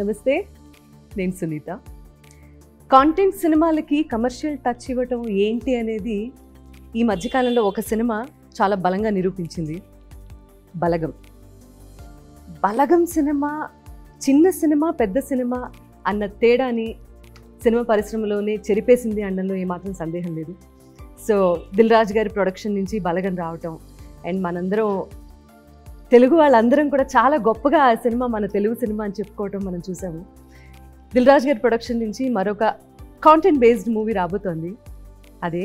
నమస్తే, నేను సునీత. కాంటెంట్ సినిమాలకి కమర్షియల్ టచ్ ఇవ్వటం ఏంటి అనేది ఈ మధ్యకాలంలో ఒక సినిమా చాలా బలంగా నిరూపించింది. బలగం. బలగం సినిమా చిన్న సినిమా, పెద్ద సినిమా అన్న తేడాని సినిమా పరిశ్రమలోనే చెరిపేసింది అనడంలో ఏమాత్రం సందేహం లేదు. సో దిల్ రాజు గారి ప్రొడక్షన్ నుంచి బలగం రావటం అండ్ మనందరం తెలుగు వాళ్ళందరం కూడా చాలా గొప్పగా ఆ సినిమా మన తెలుగు సినిమా అని చెప్పుకోవటం మనం చూసాము. దిల్ రాజు గారి ప్రొడక్షన్ నుంచి మరొక కాంటెంట్ బేస్డ్ మూవీ రాబోతోంది. అదే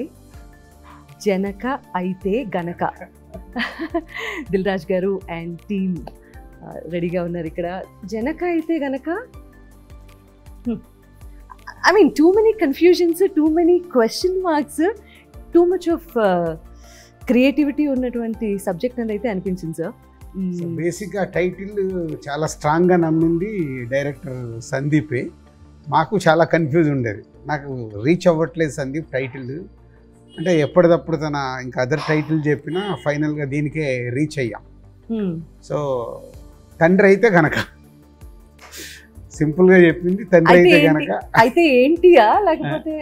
జనక అయితే గనక. దిల్ రాజు గారు అండ్ టీమ్ రెడీగా ఉన్నారు ఇక్కడ. జనక అయితే గనక I mean too many confusions, too many question marks, too much of creativity ఉన్నటువంటి సబ్జెక్ట్ అని అయితే అనిపించింది సార్. బేసిక్గా టైటిల్ చాలా స్ట్రాంగ్గా నమ్మింది డైరెక్టర్ సందీపే. మాకు చాలా కన్ఫ్యూజ్ ఉండేది, నాకు రీచ్ అవ్వట్లేదు సందీప్ టైటిల్ అంటే. ఎప్పటికప్పుడు తన ఇంకా అదర్ టైటిల్ చెప్పినా ఫైనల్గా దీనికే రీచ్ అయ్యాం. సో తండ్రి అయితే గనక సింపుల్గా చెప్పింది, తండ్రి అయితే గనక. అయితే ఏంటియా లేకపోతే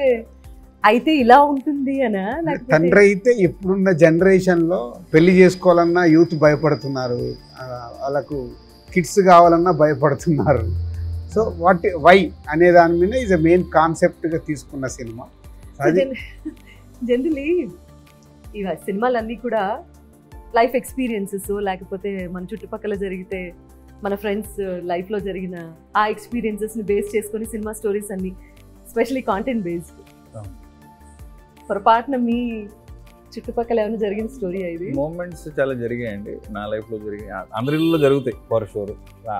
అయితే ఇలా ఉంటుంది అనా? తండ్రి అయితే ఇప్పుడున్న జనరేషన్లో పెళ్లి చేసుకోవాలన్నా యూత్ భయపడుతున్నారు, వాళ్ళకు కిడ్స్ కావాలన్నా భయపడుతున్నారు. సో వై అనే దాని మీద ఈజ్ అ మెయిన్ కాన్సెప్ట్గా తీసుకున్న సినిమా. జనరలీ ఇవ సినిమాలన్నీ కూడా లైఫ్ ఎక్స్పీరియన్సెస్, లేకపోతే మన చుట్టుపక్కల జరిగితే మన ఫ్రెండ్స్ లైఫ్లో జరిగిన ఆ ఎక్స్పీరియన్సెస్ని బేస్ చేసుకొని సినిమా స్టోరీస్ అన్ని, ఎస్పెషలీ కాంటెంట్ బేస్డ్. పొరపాటున మీ చుట్టుపక్కల ఏమైనా జరిగిన స్టోరీ? ఇది మూమెంట్స్ చాలా జరిగాయండి నా లైఫ్లో, జరిగాయి, అందరిలో జరుగుతాయి ఫర్ షూర్.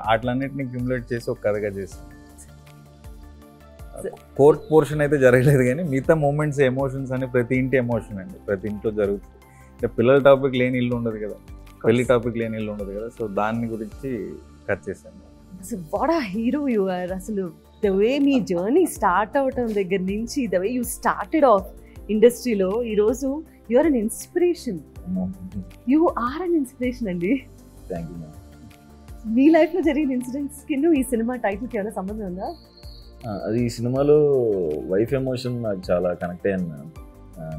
వాటిలన్నింటినీ క్యూములేట్ చేసి ఒక కథగా చేస్తాను. కోర్ట్ పోర్షన్ అయితే జరగలేదు, కానీ మిగతా మూమెంట్స్, ఎమోషన్స్ అని ప్రతి ఇంటి ఎమోషన్ అండి, ప్రతి ఇంట్లో జరుగుతుంది. అంటే పిల్లల టాపిక్ లేని ఇల్లు ఉండదు కదా, పెళ్లి టాపిక్ లేని ఇల్లు ఉండదు కదా. సో దాని గురించి కట్ చేశాను. What a hero you are. అసలు ద వే మీ జర్నీ స్టార్ట్ అవటం దగ్గర నుంచి, the way you started off ఇండస్ట్రీలో ఈరోజు you are an inspiration. You are an inspiration అండి. Thank you. మీ లైఫ్లో జరిగిన ఇన్సిడెంట్స్కి ఈ సినిమా టైటిల్కి ఏమైనా సంబంధం ఉందా? అది ఈ సినిమాలో వైఫ్ ఎమోషన్ నాకు చాలా కనెక్ట్ అయ్యాను మేడం.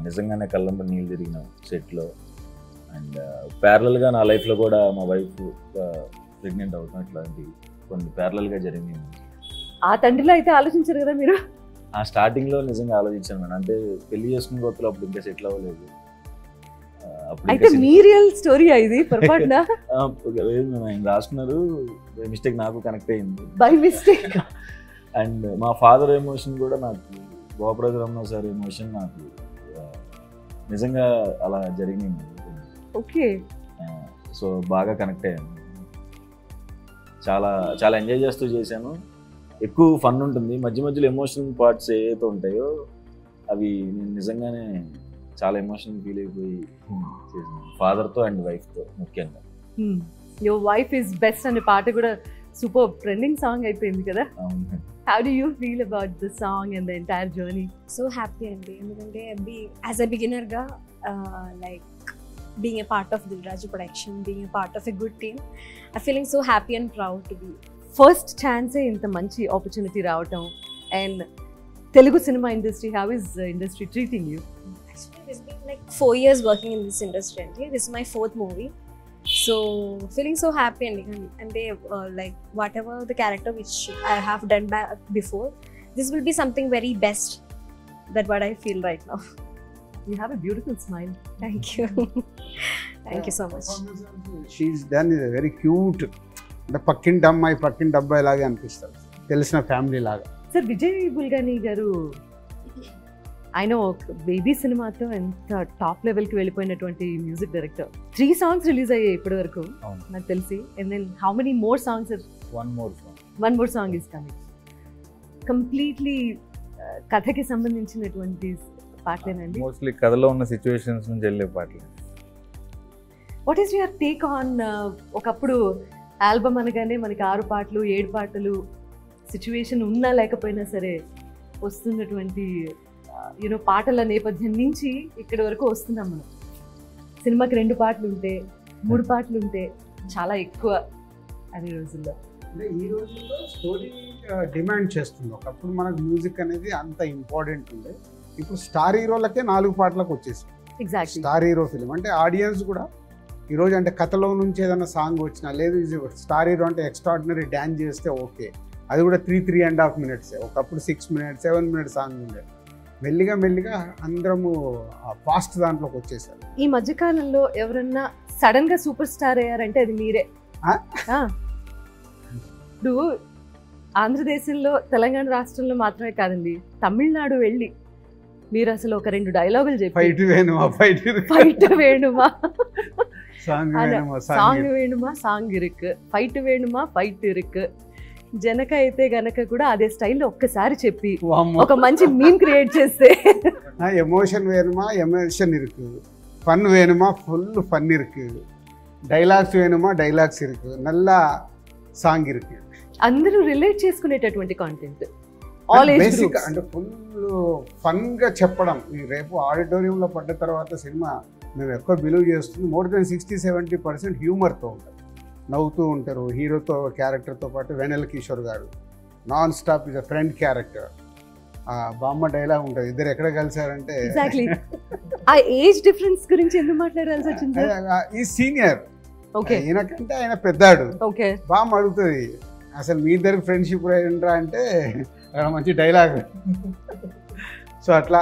నిజంగానే కళ్ళంబ నీళ్ళు తిరిగిన సెట్లో. అండ్ ప్యారలల్గా నా లైఫ్లో కూడా మా వైఫ్ ప్రెగ్నెంట్ అవుతాం, ఇట్లాంటివి కొన్ని ప్యారలల్గా జరిగింది. ఆ తండ్రిలో అయితే ఆలోచించారు కదా మీరు? ఆ స్టార్టింగ్లో నిజంగా ఆలోచించాను మేడం. అంటే పెళ్లి చేసుకున్న కొత్తలో అప్పుడు ఇంకా సెటిల్ అవ్వలేదు. అయితే మీ రియల్ స్టోరీ ఇది? పొరపాటున లేదు మేడం, ఆయన రాసుకున్నారు, మిస్టేక్ నాకు కనెక్ట్ అయ్యింది బై మిస్టేక్. అండ్ మా ఫాదర్ ఎమోషన్ కూడా నాకు, గోపరాజు రమణ సార్ ఎమోషన్ నాకు నిజంగా అలా జరిగింది. ఓకే. సో బాగా కనెక్ట్ అయ్యాను, చాలా చాలా ఎంజాయ్ చేస్తూ చేశాను. ఎక్కువ ఫన్ ఉంటుంది, మధ్య మధ్యలో ఎమోషనల్ పార్ట్స్ ఏవైతే ఉంటాయో అవి నేను నిజంగానే చాలా ఎమోషనల్ ఫీల్ అయిపోయి చేశాను, ఫాదర్తో అండ్ వైఫ్తో ముఖ్యంగా. యువర్ వైఫ్ ఈజ్ బెస్ట్ అనే పాట కూడా సూపర్ ట్రెండింగ్ సాంగ్ అయిపోయింది కదా. How do you feel about the song and the entire journey? So happy and ఎందుకంటే as a beginner గా like being a part of Dil Raju production, being a part of a good team, I'm feeling so happy and proud to be. First chance ఇంత మంచి opportunity రావటం. And Telugu cinema industry, how is the industry treating you? Actually it's been like 4 years working in this industry and this is my 4th movie. So feeling so happy and they like whatever the character which I have done before, this will be something very best. That what I feel right now. You have a beautiful smile. Thank you. Thank you so much. She's done is very cute. అంటే పక్కింటి అబ్బాయి లాగా అనిపిస్తారు, తెలిసిన family లాగా. Sir, Vijay Bulganin గారు ఆయన ఒక బేబీ సినిమాతో ఎంత టాప్ లెవెల్కి వెళ్ళిపోయినటువంటి మ్యూజిక్ డైరెక్టర్. 3 songs రిలీజ్ అయ్యాయి ఇప్పటి వరకు నాకు తెలిసి. And then how many more songs? One more song is coming. Completely కథకి సంబంధించినటువంటి పాటలేనండి? మోస్ట్లీ కథలో ఉన్న సిచ్యువేషన్స్ నుంచి వెళ్ళే పాటలు. What is your take on? ఒకప్పుడు ఆల్బమ్ అనగానే మనకి 6 పాటలు 7 పాటలు సిచ్యువేషన్ ఉన్నా లేకపోయినా సరే వస్తున్నటువంటి పాటల నేపథ్యం నుంచి ఇక్కడి వరకు వస్తున్నాం మనం. సినిమాకి 2 పాటలు ఉంటే, 3 పాటలు ఉంటే చాలా ఎక్కువ అనే రోజుల్లో. అంటే ఈ రోజుల్లో స్టోరీ డిమాండ్ చేస్తుంది. ఒకప్పుడు మనకు మ్యూజిక్ అనేది అంత ఇంపార్టెంట్ ఉండే, ఇప్పుడు స్టార్ హీరోలకే 4 పాటలకు వచ్చేసి ఎగ్జాక్ట్లీ. స్టార్ హీరో ఫిలిం అంటే ఆడియన్స్ కూడా ఈరోజు అంటే కథలో నుంచి ఏదైనా సాంగ్ వచ్చినా, లేదు స్టార్ హీరో అంటే ఎక్స్ట్రాడినరీ డ్యాన్స్ చేస్తే ఓకే, అది కూడా 3.5 minutes. ఒకప్పుడు 6 minutes 7 minutes సాంగ్ ఉండే. మెల్లిగా అందరము ఫాస్ట్ దాంట్లోకి వచ్చేసారు. ఈ మధ్యకాలంలో ఎవరన్నా సడన్ గా సూపర్ స్టార్ అయ్యారంటే అది మీరే. ఆ? ఇప్పుడు ఆంధ్రదేశంలో తెలంగాణ రాష్ట్రంలో మాత్రమే కాదండి, తమిళనాడు వెళ్ళి మీరు అసలు ఒక 2 డైలాగులు చెప్పి ఫైట్ వేణుమా ఫైట్ వేణుమా సాంగ్ సాంగ్ వేణుమా సాంగ్ ఇరుకు, ఫైట్ వేణుమా ఫైట్ ఇరుకు, జనక అయితే గనక కూడా అదే స్టైల్లో ఒక్కసారి చెప్పి ఒక మంచి మీమ్ క్రియేట్ చేస్తే ఎమోషన్ వేணுமா ఎమోషన్ ఇருக்கு, ఫన్ వేணுமா ఫుల్ ఫన్ ఇருக்கு, డైలాగ్స్ వేணுமா డైలాగ్స్ ఇருக்கு, నల్ల సాంగ్ ఇருக்கு. అందరూ రిలేట్ చేసుకునేటటువంటి content, all age basic groups. అంటే ఫుల్ ఫన్గా చెప్పడం. ఈ రేపు ఆడిటోరియంలో పడ్డ తర్వాత సినిమా మేము ఎక్కువ బిలీవ్ చేస్తుంది మోర్ దెన్ 60-70% హ్యూమర్తో ఉంటుంది, నవ్వుతూ ఉంటారు. హీరోతో క్యారెక్టర్తో పాటు వెన్నెల కిషోర్ గారు non stop is a friend character. బామ్మ డైలాగ్ ఉంటుంది, ఇద్దరు ఎక్కడ కలిసారంటే ఎగ్జాక్ట్లీ. ఆ ఏజ్ డిఫరెన్స్ గురించి ఎందుకు మాట్లాడాల్సి వచ్చింది? ఈ సీనియర్, ఓకే ఈయనకంటే ఆయన పెద్దాడు. ఓకే బామ్మ అడుగుతుంది అసలు మీ ఇద్దరికి ఫ్రెండ్షిప్ ఏంట్రా అంటే అక్కడ మంచి డైలాగ్. సో అట్లా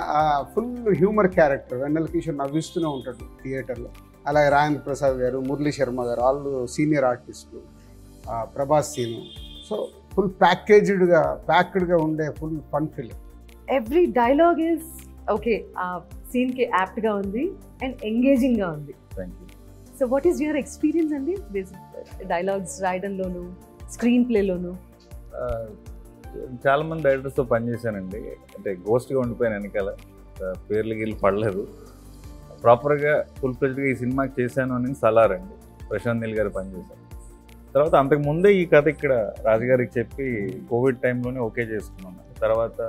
ఫుల్ హ్యూమర్ క్యారెక్టర్. వెన్నెల కిషోర్ నవ్విస్తూనే ఉంటాడు థియేటర్లో. అలాగే రాజేంద్ర ప్రసాద్ గారు, మురళీ శర్మ గారు, వాళ్ళు సీనియర్ ఆర్టిస్టులు, ప్రభాస్ సీను. సో ఫుల్ ప్యాక్డ్గా ఉండే full fun film. Every dialogue is okay, ఆ సీన్ కి యాప్ట్ గా ఉంది అండ్ ఎంగేజింగ్ గా ఉంది. Thank you. So what is your experience అండి డైలాగ్స్ రాయడంలోను, స్క్రీన్ ప్లేలోను? చాలా మంది డైరెక్టర్స్తో పనిచేశానండి. అంటే గోస్ట్గా ఉండిపోయాను వెనకాల, పేర్లు గీళ్ళు పడలేదు. ప్రాపర్గా ఫుల్ ఫ్లెజ్డ్గా ఈ సినిమాకి చేశాను అని సలార్ అండి, ప్రశాంత్ నీల్ గారు పనిచేశాను. తర్వాత అంతకుముందే ఈ కథ ఇక్కడ రాజుగారికి చెప్పి కోవిడ్ టైంలోనే ఓకే చేసుకున్నాను. తర్వాత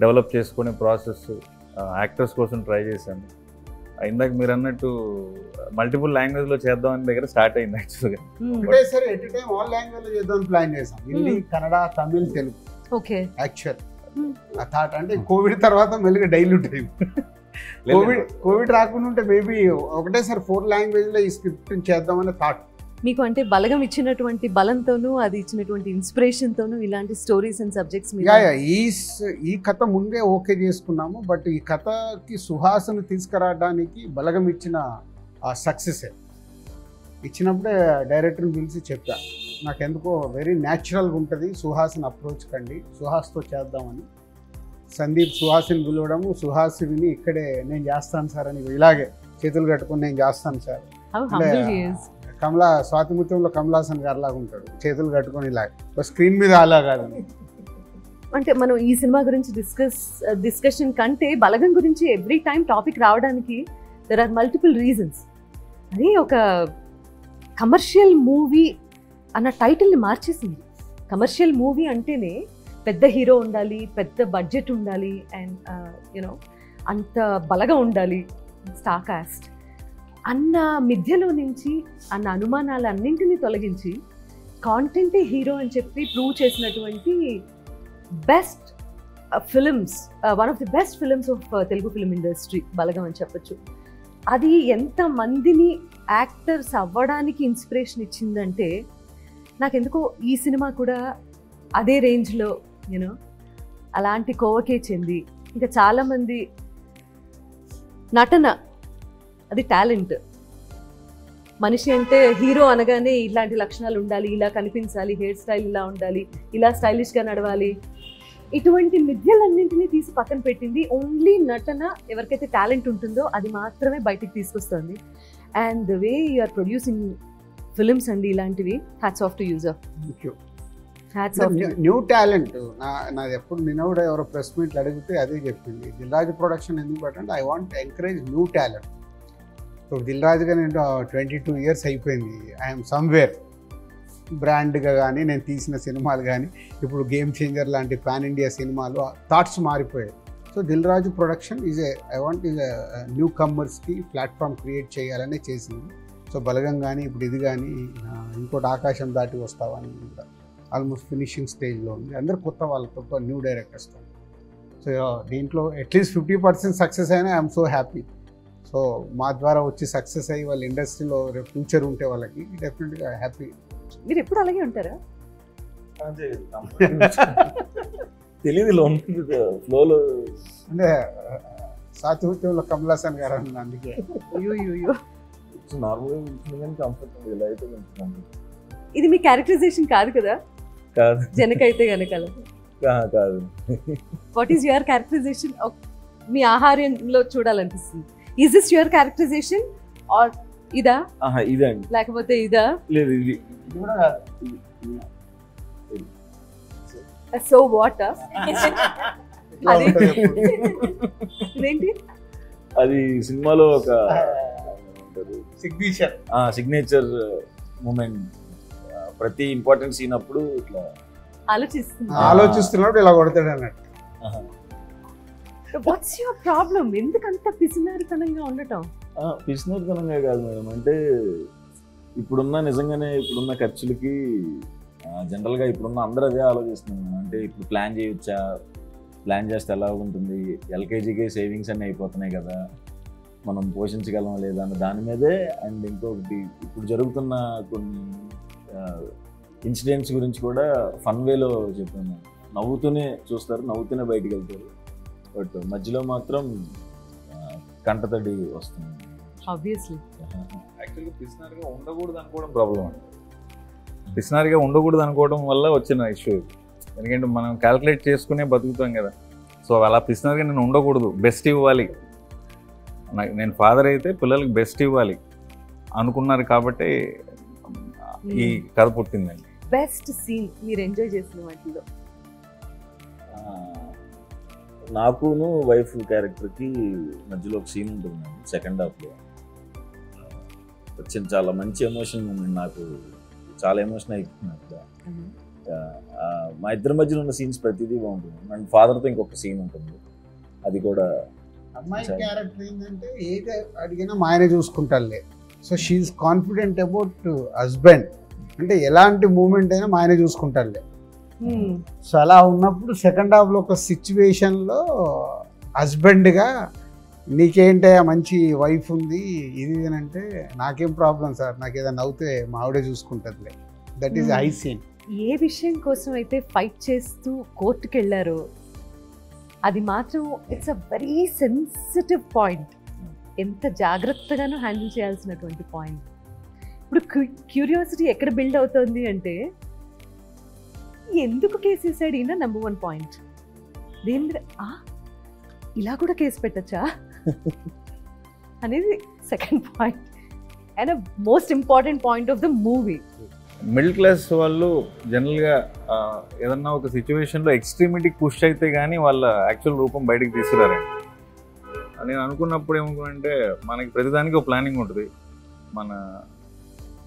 డెవలప్ చేసుకునే ప్రాసెస్, యాక్టర్స్ కోసం ట్రై చేశాను. ఇందాక మీరు అన్నట్టు మల్టిపుల్ లాంగ్వేజ్లో చేద్దామని దగ్గర స్టార్ట్ అయింది యాక్చువల్గా. ఒకటేసారి ఎట్ టైం ఆల్ లాంగ్వేజ్లో చేద్దామని ప్లాన్ చేసాం, హిందీ, కన్నడ, తమిళ్, తెలుగు. ఓకే యాక్చువల్ ఆ థాట్ అంటే కోవిడ్ తర్వాత మెల్లిగా డైల్యూట్ అయింది. కోవిడ్ రాకుండా ఉంటే మేబీ ఒకటేసారి 4 లాంగ్వేజ్లో ఈ స్క్రిప్ట్ చేద్దామని థాట్. మీకు అంటే బలగం ఇచ్చినటువంటి బలంతోనూ, అది ఇచ్చినటువంటి ఇన్స్పిరేషన్తోనూ ఇలాంటి స్టోరీస్ అండ్ సబ్జెక్ట్స్ మీద ఈ కథ ముందే ఓకే చేసుకున్నాము. బట్ ఈ కథకి సుహాస్ను తీసుకురావడానికి బలగం ఇచ్చిన ఆ సక్సెస్ ఇచ్చినప్పుడే డైరెక్టర్ని పిలిచి చెప్పా, నాకెందుకో వెరీ న్యాచురల్గా ఉంటుంది, సుహాస్ని అప్రోచ్ కండి, సుహాస్తో చేద్దామని. సందీప్ సుహాస్ని పిలవడము, సుహాస్ విని ఇక్కడే నేను చేస్తాను సార్ అని ఇలాగే చేతులు కట్టుకుని నేను చేస్తాను సార్. స్వాతిముత్యంలో కమలాసన్ గారు లాగా ఉంటాడు, చేతులు కట్టుకొని ఇలా స్క్రీన్ మీద అలా కాదు. అంటే మనం ఈ సినిమా గురించి డిస్కషన్ కంటే బలగం గురించి ఎవ్రీ టైం టాపిక్ రావడానికి దెర్ ఆర్ మల్టిపుల్ రీజన్స్. అది ఒక కమర్షియల్ మూవీ అన్న టైటిల్ని మార్చేసింది. కమర్షియల్ మూవీ అంటేనే పెద్ద హీరో ఉండాలి, పెద్ద బడ్జెట్ ఉండాలి, అండ్ యూనో అంత బలగా ఉండాలి, స్టార్ కాస్ట్ అన్న మిథ్యలో నుంచి, అన్న అనుమానాలు అన్నింటినీ తొలగించి కాంటెంటే హీరో అని చెప్పి ప్రూవ్ చేసినటువంటి best films, one of the best films of Telugu film industry Balagam అని చెప్పచ్చు. అది ఎంతమందిని యాక్టర్స్ అవ్వడానికి ఇన్స్పిరేషన్ ఇచ్చిందంటే, నాకెందుకో ఈ సినిమా కూడా అదే రేంజ్లో యూనో అలాంటి కోవకే చెంది, ఇంకా చాలామంది నటన అది టాలెంట్. మనిషి అంటే హీరో అనగానే ఇలాంటి లక్షణాలు ఉండాలి, ఇలా కనిపించాలి, హెయిర్ స్టైల్ ఇలా ఉండాలి, ఇలా స్టైలిష్గా నడవాలి, ఇటువంటి మిథ్యలన్నింటినీ తీసి పక్కన పెట్టింది. ఓన్లీ నటన, ఎవరికైతే టాలెంట్ ఉంటుందో అది మాత్రమే బయటికి తీసుకొస్తుంది. And the way you are producing films అండి ఇలాంటివి, hats off to user. Hats off. New talent నాది ఎప్పుడు నిన్న కూడా ఎవరో ప్రెస్ మీట్లు అడిగితే అదే చెప్పింది, దిల్ రాజు ప్రొడక్షన్ ఎందుకు పెట్టండి, I want encourage new talent. ఇప్పుడు దిల్ రాజుగా నేను 22 years అయిపోయింది, ఐఎమ్ సమ్వేర్. బ్రాండ్గా కానీ నేను తీసిన సినిమాలు కానీ ఇప్పుడు గేమ్ చేంజర్ లాంటి పాన్ ఇండియా సినిమాలు థాట్స్ మారిపోయాయి. So Dil Raju production I want new కమ్మర్స్కి ప్లాట్ఫామ్ క్రియేట్ చేయాలనే చేసింది. సో బలగం కానీ ఇప్పుడు ఇది కానీ ఇంకోటి ఆకాశం దాటి వస్తావని ఆల్మోస్ట్ ఫినిషింగ్ స్టేజ్లో ఉంది. అందరు కొత్త వాళ్ళతో న్యూ డైరెక్టర్స్తో. సో దీంట్లో అట్లీస్ట్ 50% సక్సెస్ అయినా ఐఎమ్ సో హ్యాపీ. సో మా ద్వారా వచ్చి సక్సెస్ అయ్యి వాళ్ళ ఇండస్ట్రీలో రేపు ఫ్యూచర్ ఉంటే వాళ్ళకి డెఫినెట్గా హ్యాపీ. మీరు ఎప్పుడు అలాగే ఉంటారా? తెలియదు ఇలా ఉంటుంది ఫ్లోలో. అంటే సాతిహృత్యంలో కమల్ హాసన్ గారు అన్న అందుకే అయ్యో నార్మల్గా ఉంటుంది కానీ కంఫర్టబుల్ ఇలా అయితే కంఫర్ట్ ఇది మీ క్యారెక్టరైజేషన్ కాదు కదా? కాదు జనకైతే గనక కాదు. What is your characterization? మీ ఆహార్యంలో చూడాలనిపిస్తుంది. Is this your characterization or ఇదా? ఇదండి. లేకపోతే ఇదా? లేదు ఇది కూడా సో వాట్ ఇదేంటి? అది సినిమాలో ఒక సిగ్నేచర్ మూమెంట్. ప్రతి ఇంపార్టెంట్ సీన్ అప్పుడు ఇట్లా ఆలోచిస్తున్నప్పుడు ఇలా కొడతాడు అన్నట్టు. What's your problem? ఎందుకంత పిసినారితనంగా ఉండటం? పిసినారితనంగా కాదు మేడం, అంటే ఇప్పుడున్న ఖర్చులకి జనరల్గా ఇప్పుడున్న అందరూ అదే ఆలోచిస్తున్నాం. అంటే ఇప్పుడు ప్లాన్ చేస్తే ఎలా ఉంటుంది, ఎల్కేజీకి సేవింగ్స్ అన్నీ అయిపోతున్నాయి కదా, మనం పోషించగలం లేదా అన్న దాని మీదే. అండ్ ఇంకొకటి ఇప్పుడు జరుగుతున్న కొన్ని ఇన్సిడెంట్స్ గురించి కూడా ఫన్ వేలో చెప్పాను. నవ్వుతూనే చూస్తారు, నవ్వుతూనే బయటికి వెళ్తారు, బట్ మధ్యలో మాత్రం కంటతడి వస్తుంది. ఆబ్వియస్లీ యాక్చువల్గా పిసినారిగా ఉండకూడదు అనుకోవడం ప్రాబ్లం అండి. పిసినారిగా ఉండకూడదు అనుకోవడం వల్ల వచ్చిన ఇష్యూ ఇది. ఎందుకంటే మనం క్యాల్కులేట్ చేసుకునే బతుకుతాం కదా. సో అలా పిసినారిగా నేను ఉండకూడదు, బెస్ట్ ఇవ్వాలి, నేను ఫాదర్ అయితే పిల్లలకి బెస్ట్ ఇవ్వాలి అనుకున్నారు కాబట్టి ఈ కథ పుట్టిందండి. బెస్ట్ సీన్ మీరు ఎంజాయ్ చేసిన వాటిలో? నాకును వైఫ్ క్యారెక్టర్కి మధ్యలో ఒక సీన్ ఉంటుంది సెకండ్ హాఫ్లో. వచ్చిన చాలా మంచి ఎమోషన్ మూమెంట్, నాకు చాలా ఎమోషన్ అయిపోతుంది. మా ఇద్దరి మధ్యలో ఉన్న సీన్స్ ప్రతిదీ బాగుంటుంది. అండ్ ఫాదర్తో ఇంకొక సీన్ ఉంటుంది, అది కూడా. అమ్మాయి క్యారెక్టర్ ఏంటంటే ఏది అడిగినా మా ఆయన చూసుకుంటారులే. So she is confident about husband, అంటే ఎలాంటి మూమెంట్ అయినా మా ఆయన చూసుకుంటారులే. సో అలా ఉన్నప్పుడు సెకండ్ హాఫ్లో ఒక సిచ్యువేషన్లో హస్బెండ్గా నీకేంటే మంచి వైఫ్ ఉంది ఇది అంటే, నాకేం ప్రాబ్లం సార్, నాకు ఏదైనా అవుతే మా ఆవిడే చూసుకుంటుందిలే. That is high scene. ఏ విషయం కోసం అయితే ఫైట్ చేస్తూ కోర్టుకి వెళ్ళారో అది మాత్రం it's a very sensitive point. ఎంత జాగ్రత్తగానూ హ్యాండిల్ చేయాల్సినటువంటి పాయింట్. ఇప్పుడు క్యూరియాసిటీ ఎక్కడ బిల్డ్ అవుతుంది అంటే, ఎందుకు కేసు వేసాడు ఈయన నెంబర్ 1 పాయింట్. దేని ఇలా కూడా కేసు పెట్టచ్చా అనేది second point. And most important point of the movie. Middle class వాళ్ళు జనరల్గా ఏదన్నా ఒక సిచ్యువేషన్లో ఎక్స్ట్రీమిటీకి పుష్ అయితే కానీ వాళ్ళ యాక్చువల్ రూపం బయటకు తీసుకురారండి. నేను అనుకున్నప్పుడు ఏమనుకున్నానంటే, మనకి ప్రతిదానికి ఒక ప్లానింగ్ ఉంటుంది.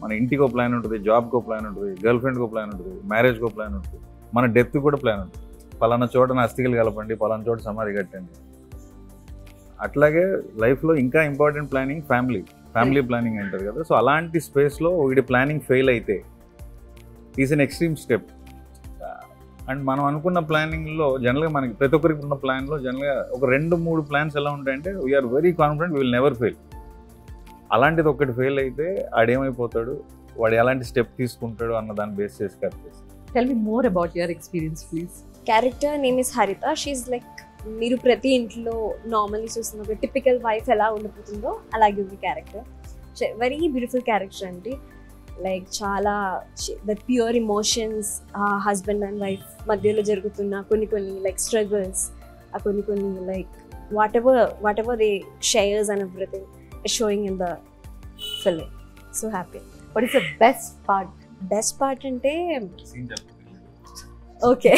మన ఇంటికి ఒక ప్లాన్ ఉంటుంది, జాబ్కి ఒక ప్లాన్ ఉంటుంది, గర్ల్ ఫ్రెండ్కి ఒక ప్లాన్ ఉంటుంది, మ్యారేజ్కి ఒక ప్లాన్ ఉంటుంది, మన డెత్కి కూడా ప్లాన్ ఉంటుంది. పలానా చోట అస్థికలు కలపండి, పలానా చోట సమాధి కట్టండి. అట్లాగే లైఫ్లో ఇంకా ఇంపార్టెంట్ ప్లానింగ్ ఫ్యామిలీ ప్లానింగ్ అంటారు కదా. సో అలాంటి స్పేస్లో వీడి ప్లానింగ్ ఫెయిల్ అయితే is an extreme step. And మనం అనుకున్న ప్లానింగ్లో జనరల్గా మనకి ప్రతి ఒక్కరికి ఉన్న ప్లాన్లో జనరల్గా ఒక 2-3 ప్లాన్స్ ఎలా ఉంటాయంటే, we are very confident we will never fail. అలాంటిది ఒకటి ఫెయిల్ అయితే ఆడేమైపోతాడు, వాడు ఎలాంటి స్టెప్ తీసుకుంటాడు అన్న దాన్ని బేస్ చేసి కట్టేసి. Tell me more about your experience please. Character name is హరిత. షీఈ్ లైక్, మీరు ప్రతి ఇంట్లో నార్మల్లీ చూస్తున్న ఒక టిపికల్ వైఫ్ ఎలా ఉండిపోతుందో అలాగే ఉంది క్యారెక్టర్. వెరీ బ్యూటిఫుల్ క్యారెక్టర్ అండి. లైక్ చాలా the pure emotions, husband and wife మధ్యలో జరుగుతున్న కొన్ని లైక్ స్ట్రగుల్స్, కొన్ని like what ever they shares and everything is showing in the film. So happy. What is the best part? Best part ante okay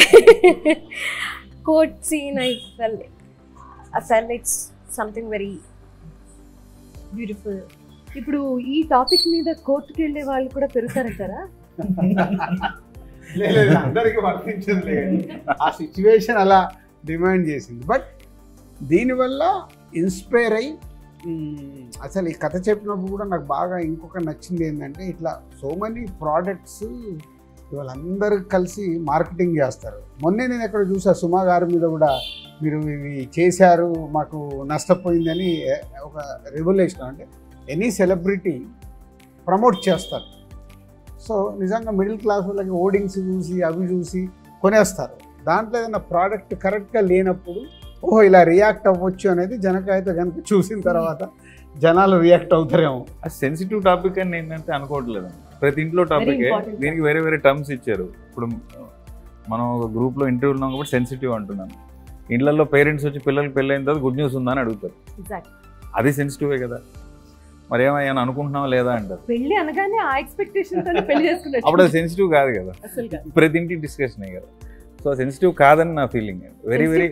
court scene. I felt it's something very beautiful. ఇప్పుడు ఈ topic మీద కోర్టుకి వెళ్ళే వాళ్ళు కూడా పెరుగుతారంటారా? లేదు, అందరికీ వర్తించదు. ఆ సిచ్యువేషన్ అలా డిమాండ్ చేసింది. బట్ దీనివల్ల ఇన్స్పైర్ అయ్యి అసలు ఈ కథ చెప్పినప్పుడు కూడా నాకు బాగా ఇంకొక నచ్చింది ఏంటంటే, ఇట్లా సో మెనీ ప్రోడక్ట్స్ ఇవాళ అందరూ కలిసి మార్కెటింగ్ చేస్తారు. మొన్నే నేను ఎక్కడ చూసా, సుమా గారి మీద కూడా మీరు ఇవి చేశారు మాకు నష్టపోయిందని ఒక రెవల్యూషన్. అంటే ఎనీ సెలబ్రిటీ ప్రమోట్ చేస్తారు. సో నిజంగా మిడిల్ క్లాస్ వాళ్ళకి ఓడింగ్స్ చూసి అవి చూసి కొనేస్తారు. దాంట్లో ఏదైనా ప్రోడక్ట్ కరెక్ట్గా లేనప్పుడు ఓహో ఇలా రియాక్ట్ అవ్వచ్చు అనేది జనకైతే కనుక చూసిన తర్వాత జనాలు రియాక్ట్ అవుతారేమో. అది సెన్సిటివ్ టాపిక్ అని నేనైతే అనుకోవట్లేదు. ప్రతి ఇంట్లో టాపికే, దీనికి వేరే వేరే టర్మ్స్ ఇచ్చారు. ఇప్పుడు మనం ఒక గ్రూప్లో ఇంటర్వ్యూ ఉన్నాం కాబట్టి సెన్సిటివ్ అంటున్నాను. ఇళ్లలో పేరెంట్స్ వచ్చి పిల్లలకి పెళ్ళైన తర్వాత గుడ్ న్యూస్ ఉందా అని అడుగుతారు. అది సెన్సిటివే కదా. మరి ఏమైనా అనుకుంటున్నావా లేదా అంటారు. పెళ్లి అనగానే ఆ ఎక్స్పెక్టేషన్ పెళ్లి చేసుకున్నారు. అప్పుడు అది సెన్సిటివ్ కాదు కదా, ప్రతి ఇంటి డిస్కషన్ కదా. సో సెన్సిటివ్ కాదని నా ఫీలింగ్. వెరీ వెరీ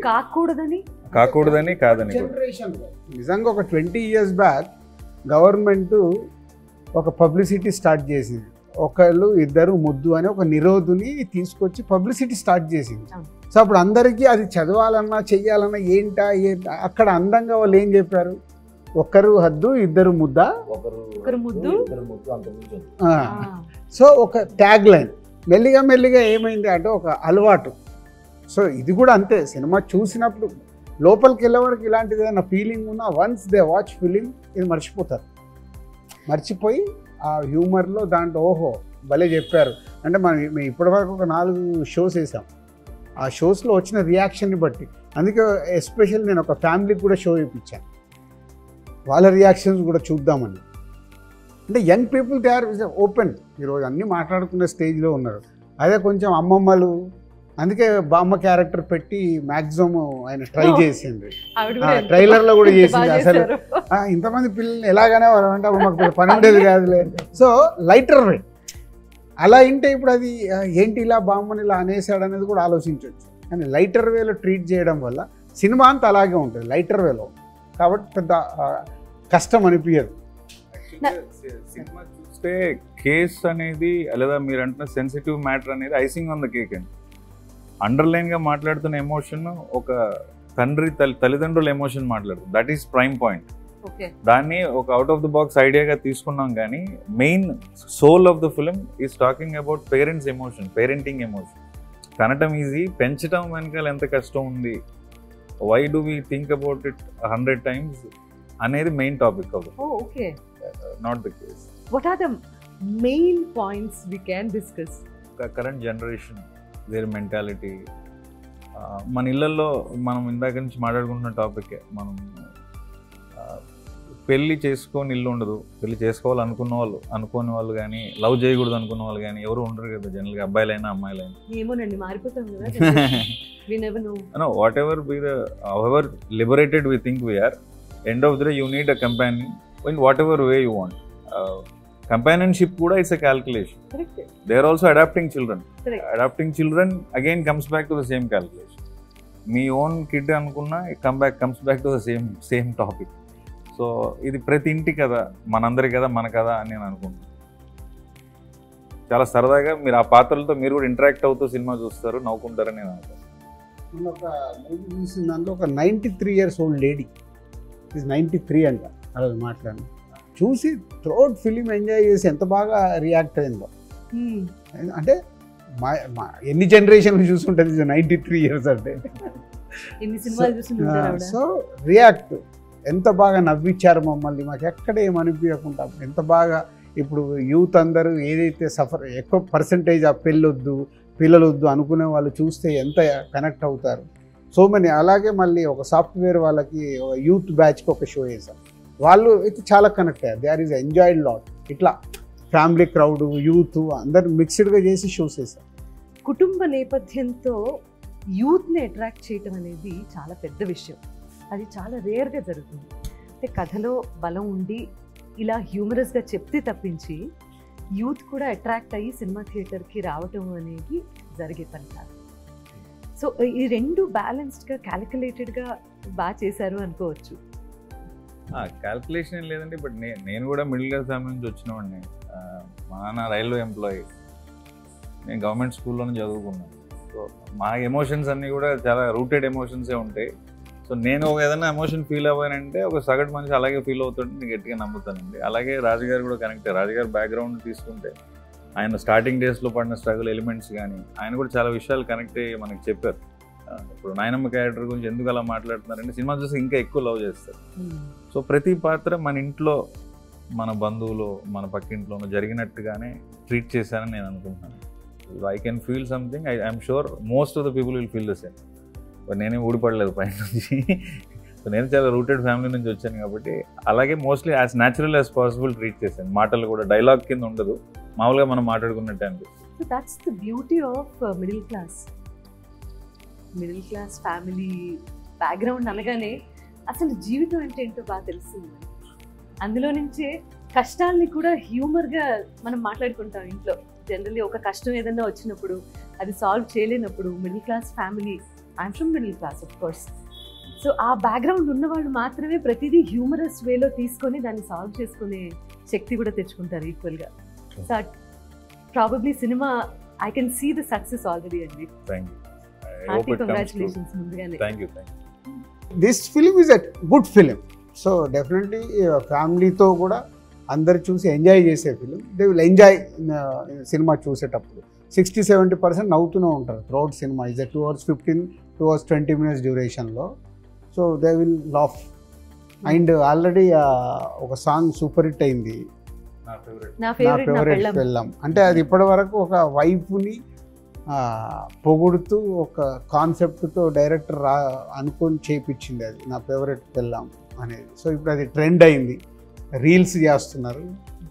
కాకూడదని కాదని. నిజంగా ఒక 20 years బ్యాక్ గవర్నమెంట్ ఒక పబ్లిసిటీ స్టార్ట్ చేసింది. ఒకళ్ళు ఇద్దరు ముద్దు అని ఒక నిరోధుని తీసుకొచ్చి పబ్లిసిటీ స్టార్ట్ చేసింది. సో అప్పుడు అందరికీ అది చదవాలన్నా చెయ్యాలన్నా ఏంటా అక్కడ అందంగా వాళ్ళు ఏం చెప్పారు, ఒకరు హద్దు ఇద్దరు ముద్ద. సో ఒక ట్యాగ్ లైన్ మెల్లిగా మెల్లిగా ఏమైంది అంటే ఒక అలవాటు. సో ఇది కూడా అంతే, సినిమా చూసినప్పుడు లోపలికి వెళ్ళే వరకు ఇలాంటిది ఏదైనా ఫీలింగ్ ఉన్నా వన్స్ దే వాచ్ ఫిలిం ఇది మర్చిపోతారు. మర్చిపోయి ఆ హ్యూమర్లో దాంట్లో ఓహో భలే చెప్పారు అంటే మనం ఇప్పటివరకు ఒక 4 షోస్ వేసాం. ఆ షోస్లో వచ్చిన రియాక్షన్ని బట్టి, అందుకే ఎస్పెషల్ నేను ఒక ఫ్యామిలీకి కూడా షో ఇప్పించాను, వాళ్ళ రియాక్షన్స్ కూడా చూద్దామని. అంటే young people they are open, ఈరోజు అన్నీ మాట్లాడుకునే స్టేజ్లో ఉన్నారు. అదే కొంచెం అమ్మమ్మలు, అందుకే బామ్మ క్యారెక్టర్ పెట్టి మ్యాక్సిమం ఆయన ట్రై చేసింది, ట్రైలర్లో కూడా చేసింది. అసలు ఇంతమంది పిల్లల్ని ఎలాగనే అంటే అప్పుడు మాకు పని ఉండేది కాదులే. సో లైటర్ వే అలా ఇంటే ఇప్పుడు అది ఏంటి ఇలా బామ్మని ఇలా అనేసాడు అనేది కూడా ఆలోచించవచ్చు. కానీ లైటర్ వేలో ట్రీట్ చేయడం వల్ల సినిమా అంతా అలాగే ఉంటుంది లైటర్ వేలో, కాబట్టి పెద్ద కష్టం అనిపించదు. సినిమా చూస్తే కేస్ అనేది లేదా మీరు అంటున్న సెన్సిటివ్ మ్యాటర్ అనేది ఐసింగ్ ఆన్ ద కేక్ అండి. అండర్లైన్గా మాట్లాడుతున్న ఎమోషన్ ఒక తల్లిదండ్రుల ఎమోషన్ మాట్లాడుతుంది, దట్ ఈస్ ప్రైమ్ పాయింట్. దాన్ని ఒక అవుట్ ఆఫ్ ద బాక్స్ ఐడియాగా తీసుకున్నాం. కానీ main soul of the film is talking about parents emotion, parenting emotion. కనటం ఈజీ, పెంచడం వెనకాల ఎంత కష్టం ఉంది, why do we think about it 100 times అనేది main topic of not the case. What are the main points we can discuss? Current generation, their mentality. మన ఇళ్ళల్లో మనం ఇందాక నుంచి మాట్లాడుకుంటున్న టాపికే. మనం పెళ్ళి చేసుకొని ఇల్లు ఉండదు, పెళ్ళి చేసుకోవాలనుకున్న వాళ్ళు, అనుకోని వాళ్ళు కానీ, లవ్ చేయకూడదు అనుకున్న వాళ్ళు కానీ ఎవరు ఉండరు కదా జనరల్గా, అబ్బాయిలైనా అమ్మాయిలైనా. ఏమోనండి, మారిపోతాం కదా. Whatever be the however liberated we think we are, end of the day you need a companion in whatever way you want. Companionship kuda is a calculation. Correct. They are also adapting children. Correct. Adapting children again comes back to the same calculation. Me own kid anukunna comes back to the same topic. So ఇది ప్రతి ఇంటి కదా, మనందరి కదా, మన కదా అని నేను అనుకుంటున్నాను. చాలా సరదాగా మీరు ఆ పాత్రలతో మీరు కూడా ఇంటరాక్ట్ అవుతూ సినిమా చూస్తారు, నవ్వుకుంటారని నేను అనుకుంటున్నాను. నేను ఒక మూవీ చూసిన దాంట్లో ఒక 93 years old లేడీ, ఇది 93 అంట, అలా మాట్లాడాను, చూసి త్రోట్ ఫిలిం ఎంజాయ్ చేసి ఎంత బాగా రియాక్ట్ అయిందో. అంటే ఎన్ని జనరేషన్లు చూసుంటుంది 93 years అంటే. సో రియాక్ట్ ఎంత బాగా నవ్వించారు మమ్మల్ని, మాకు ఎక్కడ ఏమనిపించకుండా ఎంత బాగా. ఇప్పుడు యూత్ అందరూ ఏదైతే ఎక్కువ పర్సంటేజ్ ఆ పెళ్ళొద్దు పిల్లలొద్దు అనుకునే వాళ్ళు చూస్తే ఎంత కనెక్ట్ అవుతారు. So money. అలాగే మళ్ళీ ఒక సాఫ్ట్వేర్ వాళ్ళకి యూత్ బ్యాచ్కి ఒక షో వేసాం, వాళ్ళు అయితే చాలా కనెక్ట్ అయ్యారు. They are is enjoyed lot. ఇట్లా ఫ్యామిలీ క్రౌడ్, యూత్ అందరు మిక్స్డ్గా చేసి షోస్ వేసారు. కుటుంబ నేపథ్యంతో యూత్ని అట్రాక్ట్ చేయటం అనేది చాలా పెద్ద విషయం. అది చాలా రేర్గా జరుగుతుంది. అంటే కథలో బలం ఉండి ఇలా హ్యూమరస్గా చెప్తే తప్పించి యూత్ కూడా అట్రాక్ట్ అయ్యి సినిమా థియేటర్కి రావటం అనేది జరిగే పని కాదు. సో ఈ రెండు బ్యాలెన్స్డ్గా క్యాలిక్యులేటెడ్గా బాగా చేశారు అనుకోవచ్చు. క్యాల్కులేషన్ ఏం లేదండి, బట్ నేను కూడా మిడిల్ క్లాస్ ఫ్యామిలీ నుంచి వచ్చినవాడిని. మా నాన్న రైల్వే ఎంప్లాయీ, నేను గవర్నమెంట్ స్కూల్లోనే చదువుకున్నాను. సో మా ఎమోషన్స్ అన్నీ కూడా చాలా రూటెడ్ ఎమోషన్సే ఉంటాయి. సో నేను ఏదైనా ఎమోషన్ ఫీల్ అవ్వానంటే ఒక సగటు మనిషి అలాగే ఫీల్ అవుతుంటే నేను గట్టిగా నమ్ముతానండి. అలాగే రాజుగారు కూడా కనెక్ట్. రాజుగారు బ్యాక్గ్రౌండ్ తీసుకుంటే ఆయన స్టార్టింగ్ డేస్లో పడిన స్ట్రగుల్ ఎలిమెంట్స్ కానీ ఆయన కూడా చాలా విషయాలు కనెక్ట్ అయ్యి మనకి చెప్పారు. ఇప్పుడు నాయనమ్మ క్యారెక్టర్ గురించి ఎందుకు అలా మాట్లాడుతున్నారంటే సినిమా చూసి ఇంకా ఎక్కువ లవ్ చేస్తారు. సో ప్రతి పాత్ర మన ఇంట్లో మన బంధువులు మన పక్కింట్లోనూ జరిగినట్టుగానే ట్రీట్ చేశానని నేను అనుకుంటున్నాను. I can feel something, I'm sure most of the people will feel the same. నేనేం ఊడిపడలేదు పైన నుంచి. సో నేను చాలా రూటెడ్ ఫ్యామిలీ నుంచి వచ్చాను కాబట్టి అలాగే mostly as natural as possible treat చేశాను. మాటలు కూడా డైలాగ్ కింద ఉండదు, మామూలుగా మనం మాట్లాడుకున్నట్టే అనిపిస్తుంది. So that's the beauty of middle class family background అనగానే అసలు జీవితం అంటే ఏంటో బాగా తెలుస్తుంది. అందులో నుంచే కష్టాలని కూడా హ్యూమర్గా మనం మాట్లాడుకుంటాం ఇంట్లో. జనరల్లీ ఒక కష్టం ఏదైనా వచ్చినప్పుడు అది సాల్వ్ చేయలేనప్పుడు middle class family, I'm from middle class of course, so ఆ బ్యాక్గ్రౌండ్ ఉన్నవాళ్ళు మాత్రమే ప్రతిదీ హ్యూమరస్ వేలో తీసుకొని దాన్ని సాల్వ్ చేసుకునే శక్తి కూడా తెచ్చుకుంటారు ఈక్వల్గా. సో ప్రాబబ్లీ సినిమా I can see the success already అండి. హార్టీ కంగ్రాచులేషన్స్ ముందుగానే. Thank you. This film is a good film. So definitely ఫ్యామిలీతో కూడా అందరు చూసి ఎంజాయ్ చేసే ఫిలిం. దే విల్ ఎంజాయ్ సినిమా చూసేటప్పుడు. 60-70% నవ్వుతూనే ఉంటారు త్రూఅవుట్ సినిమా. ఈజ్ 2 hours 15, 2 hours 20 minutes డ్యూరేషన్లో. So they will laugh. And already ఒక సాంగ్ సూపర్ హిట్ అయింది, నా నా ఫేవరెట్ పెళ్ళాం. అంటే అది ఇప్పటి వరకు ఒక వైఫ్ని పొగుడుతూ ఒక కాన్సెప్ట్తో డైరెక్టర్ అనుకొని చేయించింది అది, నా ఫేవరెట్ పెళ్ళాం అనేది. సో ఇప్పుడు అది ట్రెండ్ అయింది, రీల్స్ చేస్తున్నారు.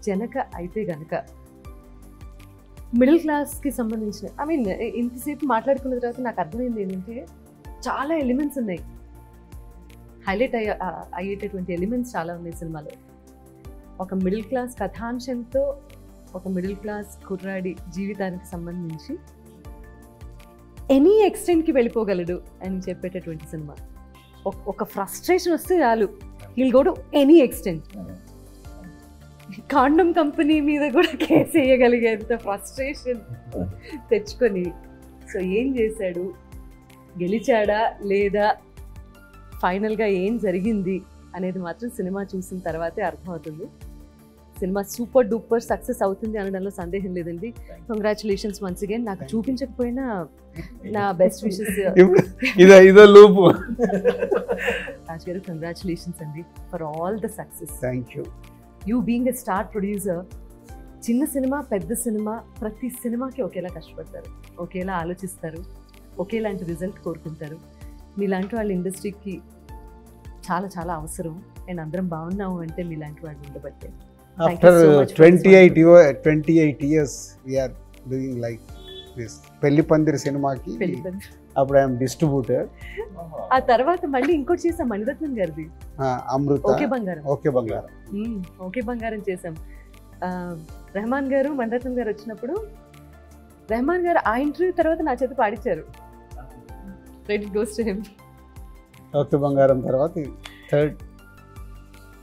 జనక అయితే గనక మిడిల్ క్లాస్కి సంబంధించిన ఐ మీన్ ఇంతసేపు మాట్లాడుకున్న తర్వాత నాకు అర్థమైంది ఏంటంటే చాలా ఎలిమెంట్స్ ఉన్నాయి, హైలైట్ అయ్యేటటువంటి ఎలిమెంట్స్ చాలా ఉన్నాయి సినిమాలో. ఒక మిడిల్ క్లాస్ కథాంశంతో ఒక మిడిల్ క్లాస్ కుర్రాడి జీవితానికి సంబంధించి ఎనీ ఎక్స్టెంట్కి వెళ్ళిపోగలడు అని చెప్పేటటువంటి సినిమా. ఒక ఫ్రస్ట్రేషన్ వస్తే చాలు, he'll go to any extent. Condom company మీద కూడా కేసు వేయగలిగేంత ఫ్రస్ట్రేషన్ తెచ్చుకొని, సో ఏం చేశాడు, గెలిచాడా లేదా, ఫైనల్గా ఏం జరిగింది అనేది మాత్రం సినిమా చూసిన తర్వాతే అర్థమవుతుంది. సినిమా సూపర్ డూపర్ సక్సెస్ అవుతుంది అనడంలో సందేహం లేదండి. Congratulations once again. నాకు చూపించకపోయినా నా బెస్ట్ విషెస్. ఇదో లూపు. రాజ్ గారు కంగ్రాచులేషన్స్ అండి for all the success. Thank you. You being a star producer, చిన్న సినిమా పెద్ద సినిమా ప్రతి సినిమాకి ఒకేలా కష్టపడతారు, ఒకేలా ఆలోచిస్తారు, ఒకేలాంటి రిజల్ట్ కోరుకుంటారు. మీలాంటి వాళ్ళ ఇండస్ట్రీకి చాలా చాలా అవసరం. అండ్ అందరం బాగున్నాము అంటే మీలాంటి వాళ్ళు ఉండబట్టే. After 28 years we are doing like this. పెళ్లి పందిరి సినిమాకి అప్పుడు ఐఎమ్ డిస్ట్రిబ్యూటర్. ఆ తర్వాత మళ్ళీ ఇంకోటి చేసాం మణిరత్నం గారిది, అమృత ఓకే బంగారం. ఓకే బంగారం చేసాం. రెహమాన్ గారు మణిరత్నం గారు వచ్చినప్పుడు రెహమాన్ గారు ఆ ఇంటర్వ్యూ తర్వాత నా చేత పాడించారు. Credit goes to him. Okay Bangaram తర్వాత థర్డ్.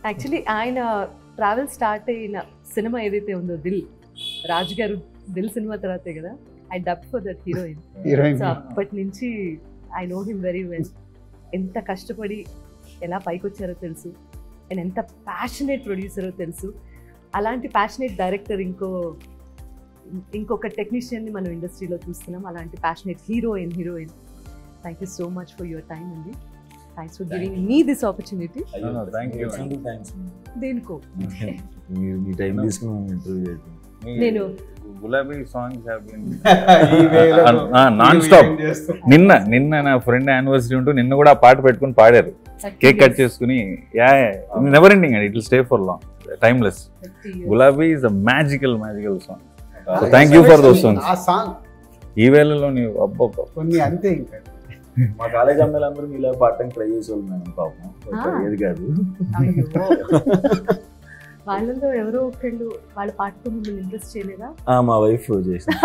యాక్చువల్లీ ఆయన ట్రావెల్ స్టార్ట్ అయిన సినిమా ఏదైతే ఉందో దిల్, రాజు గారు దిల్ సినిమా తర్వాతే కదా I dub for that heroine. So అప్పటి నుంచి I know him very well. ఎంత కష్టపడి ఎలా పైకి వచ్చారో తెలుసు, అండ్ ఎంత ప్యాషనేట్ ప్రొడ్యూసరో తెలుసు. అలాంటి ప్యాషనేట్ డైరెక్టర్ ఇంకొక టెక్నీషియన్ని మనం ఇండస్ట్రీలో చూస్తున్నాం. అలాంటి passionate heroine. Thank you so much for your time అండి. Thanks for giving me this opportunity. దేనికో మీరు మీ టైం తీసుకుని ఇంటర్వ్యూ చేయడం. నేను గులాబీ సాంగ్స్ నాన్ స్టాప్. నిన్న నా ఫ్రెండ్ యానివర్సరీ ఉంటూ నిన్న కూడా ఆ పాట పెట్టుకుని పాడారు, కేక్ కట్ చేసుకుని. నెవర్ ఎండింగ్ అండి, it will stay for long, timeless. Gulabi is a magical song. So thank you for those songs. ఆ సాంగ్ ఈ వేళలో నీవు అబ్బబ్బా కొన్ని అంతే. ఇంకా మా కాలేజ్ అమ్మాయిలందరూ మీలా పాడటానికి ట్రై చేసేవాళ్ళు మేడం, పాపం ఏది కాదు. వాళ్ళలో ఎవరో ఒకళ్ళు వాళ్ళ పాటతో మిమ్మల్ని ఇంట్రెస్ట్ చేయలేదా? మా వైఫ్ చేసింది,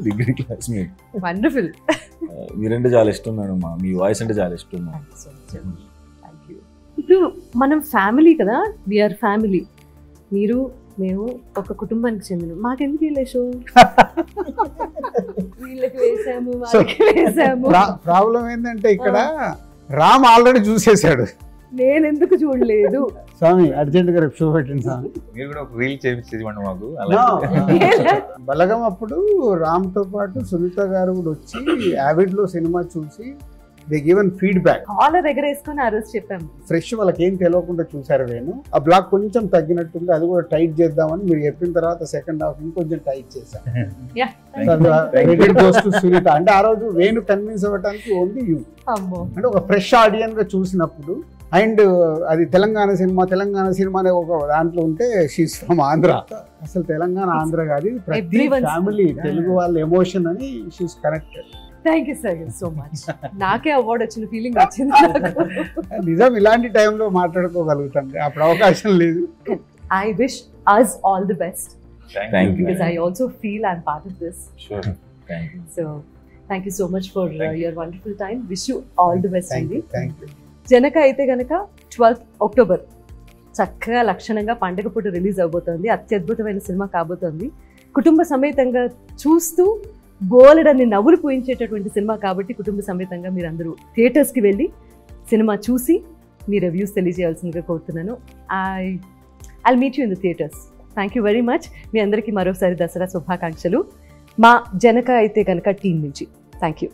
డిగ్రీ క్లాస్మేట్. వండర్ఫుల్. మీరంటే చాలా ఇష్టం మేడం, మీ వాయిస్ అంటే చాలా ఇష్టం. ఇప్పుడు మనం ఫ్యామిలీ కదా, వీఆర్ ఫ్యామిలీ. మీరు మేము ఒక కుటుంబానికి చెందిన, మాకెందుకు వీళ్ళ షో వీళ్ళకి వేసాము వాళ్ళకి వేసాము. ప్రాబ్లం ఏంటంటే ఇక్కడ రామ్ ఆల్రెడీ చూసేసాడు. నేను ఎందుకు చూడలేదు? స్వామి అర్జెంట్గా రేపు షో పెట్టండి స్వామి. మీరు కూడా ఒక రీల్ చేయించేదివ్వండి మాకు. No. అలా బలగం అప్పుడు రామ్తో పాటు సునీత గారు కూడా వచ్చి యావిడ్లో సినిమా చూసి దే గివెన్ ఫీడ్బ్యాక్. కాలర్ ఎగరేసుకొని ఆ రోజు చెప్పాము. ఫ్రెష్ వాళ్ళకి ఏం తెలియకుండా చూసారు. నేను ఆ బ్లాక్ కొంచెం తగ్గినట్టుంది, అది కూడా టైట్ చేద్దామని మీరు చెప్పిన తర్వాత సెకండ్ హాఫ్ ఇంకొంచెం టైట్ చేశాను. సునీత అంటే ఆ రోజు వేణు కన్విన్స్ అవ్వడానికి ఓన్లీ యూ. అమ్మో, అంటే ఒక ఫ్రెష్ ఆడియన్స్ గా చూసినప్పుడు. అండ్ అది తెలంగాణ సినిమా అనే ఒక దాంట్లో ఉంటే షీస్ ఫ్రమ్ ఆంధ్ర. అసలు తెలంగాణ ఆంధ్ర కాదు, ప్రతి Everyone's ఫ్యామిలీ తెలుగు వాళ్ళ ఎమోషన్ అని she's connected. Thank you sir so much. నాకే అవార్డు వచ్చిన ఫీలింగ్ వచ్చింది నాకు. నిజం, ఇలాంటి టైంలో మాట్లాడుకోగలుగుతాం, అప్పుడు అవకాశం లేదు. I wish us all the best Thank you. because I also feel I'm part of this. Sure. Thank you. So thank you so much for your wonderful time. Wish you all the best. Thank you, thank you. Janaka అయితే గనక 12th October చక్కగా లక్షణంగా పండగ పూట release అవబోతోంది. అత్యద్భుతమైన cinema కాబోతోంది. కుటుంబ సమేతంగా చూస్తూ బోలెడన్ని నవ్వులు పూయించేటటువంటి సినిమా కాబట్టి కుటుంబ సమేతంగా మీరందరూ థియేటర్స్కి వెళ్ళి సినిమా చూసి మీ రివ్యూస్ తెలియజేయాల్సిందిగా కోరుతున్నాను. I meet you in the theatres. Thank you very much. మీ అందరికీ మరోసారి దసరా శుభాకాంక్షలు మా జనక అయితే కనుక టీం నుంచి. Thank you.